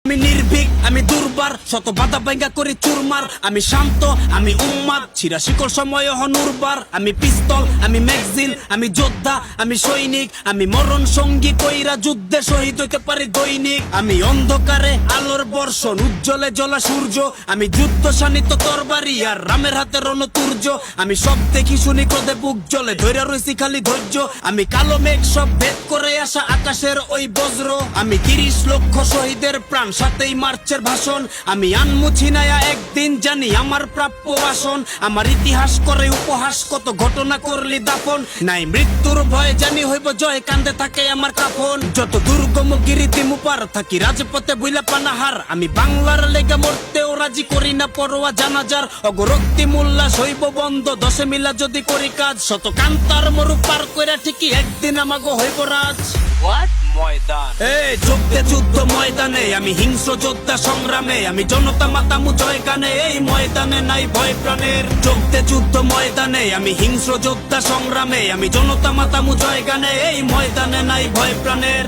আমি নির্ভীক, আমি দুর্বার, শত বাধা ভাঙ্গা করি চুরমার। আমি শান্ত, আমি উম্মাদ, ছিড়া শিকল সময় হনুরবার। আমি পিস্তল, আমি ম্যাগজিন, আমি যোদ্ধা, আমি সৈনিক। আমি মরণ সঙ্গী কইরা যুদ্ধে শহীদ হইতে পারি দৈনিক। আমি অন্ধকারে আলোর বর্ষণ, উজ্জ্বলে জ্বলা সূর্য। আমি যুদ্ধ শানিত তরবারি আর রামের হাতে রণতুর্য। আমি সব দেখি শুনি ক্রোধে বুক জ্বলে, ধৈর্য রইছি খালি ধৈর্য। আমি কালো মেঘ সব ভেদ করে আসা আকাশের ওই বজ্র। আমি 30 লক্ষ শহীদের প্রাণ, সাথেই মার্চের ভাষণ। আমি আনমু ছিনায়া একদিন, জানি আমার প্রাপ্য বাসন। আমার ইতিহাস করে উপহাস, কত ঘটনা করলি দাফন। নাই মৃত্যুর ভয়, জানি হইব জয়, কান্দে থাকে আমার কাফন। যত দুর্গম গিরিতি মুপার, থাকি রাজপথে বুইলা পানাহার। আমি বাংলার লেগে মরতেও রাজি, করি না পরোয়া জানাজার। অগরক্তি মোল্লা শৈব বন্ধ, দশে মিলা যদি করি কাজ। শত কান্তার মরু পার কইরা ঠিকই একদিন আমাগো হইব রাজ। ময়দান এই যুদ্ধে যুদ্ধ ময়দানে, আমি হিংস্র যোদ্ধা সংগ্রামে। আমি জনতা মাতামু জয় গানে, এই ময়দানে নাই ভয় প্রাণের। যুদ্ধে যুদ্ধ ময়দানে, আমি হিংস্র যোদ্ধা সংগ্রামে। আমি জনতা মাতামু জয় গানে, এই ময়দানে নাই ভয় প্রাণের।